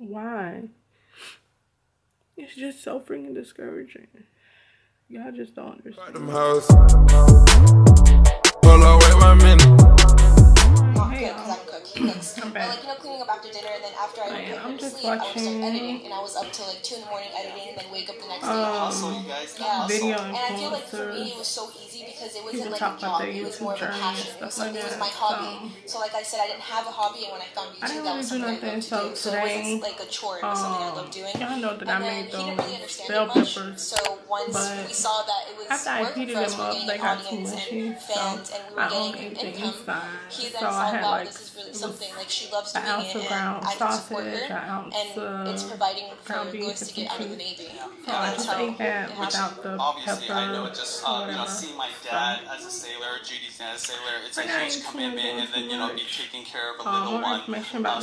Why? It's just so freaking discouraging. Y'all just don't understand. I'm back. Like, you know, cleaning up after dinner, and then after I went to sleep, I would start editing, and I was up till like 2 in the morning editing, and then wake up the next day. Video and I feel like for me it was so easy because it wasn't like a job; it was more of a passion. It was something. It was my hobby. So like I said, I didn't have a hobby, and when I found YouTube, that was something I loved to do. So it wasn't like a chore; it was something I loved doing. Y'all know that I made he didn't really understand bell it much. peppers. So once we saw that it was working for us, we were getting an audience and fans, and we were getting income. He then saw, wow, this is really something. Like, she loves doing it, and I can support her, and it's providing for Lewis to get out of the Navy. So I just ate that without the obviously, pepper. I know it just, seeing my dad as a sailor, Judy's dad as a sailor, it's a huge commitment, and then, be taking care of a little one.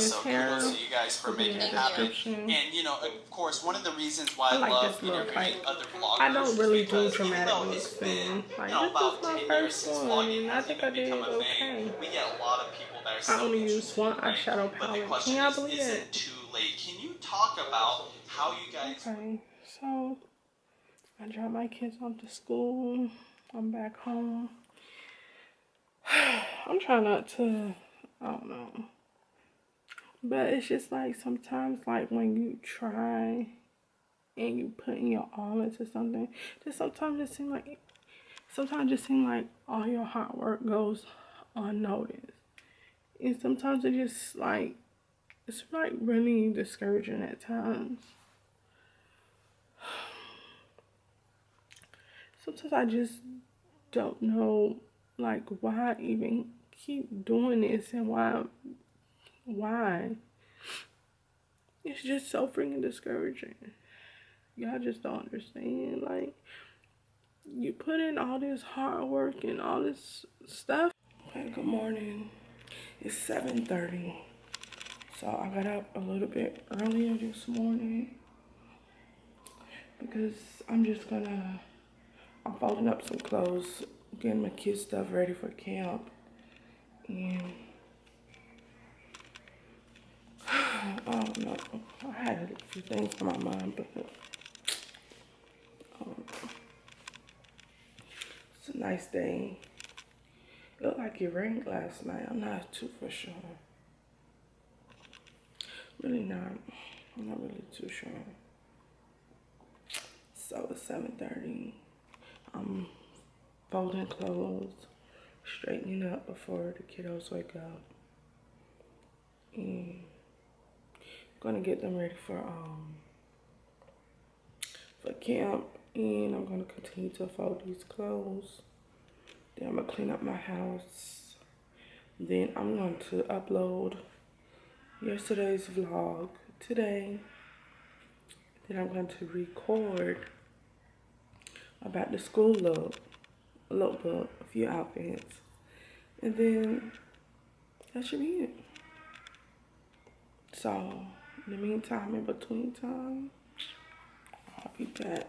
So kudos to you guys for making it happen. And, of course, one of the reasons why I love interviewing other vloggers, I don't really do dramatic looks. It's been, like, about this is 10 my years since first vlogging one. I think I did okay. We get a lot of people that are I only used one eyeshadow palette. Can y'all believe is it? it too late? Can you talk about how you guys... Okay, so I dropped my kids off to school. I'm back home. I'm trying not to, I don't know. But it's just like sometimes, like, when you try and you putting your all into something, just sometimes it seems like all your hard work goes unnoticed. And sometimes it just like, it's like really discouraging at times. Sometimes I just don't know, like, why I even keep doing this and why. It's just so freaking discouraging. Y'all just don't understand. Like, you put in all this hard work and all this stuff. Okay, good morning. It's 7:30. So I got up a little bit earlier this morning because I'm folding up some clothes, getting my kids' stuff ready for camp. And I don't know. I had a few things on my mind, but it's a nice day. It looked like it rained last night. I'm not too for sure. Really not. I'm not really too sure. So it's 7:30. I'm folding clothes, straightening up before the kiddos wake up, and gonna get them ready for camp. And I'm gonna continue to fold these clothes. Then I'm gonna clean up my house. Then I'm going to upload yesterday's vlog today. Then I'm going to record about the school lookbook, a few outfits. And then that should be it. So in the meantime, in between time, I'll be back.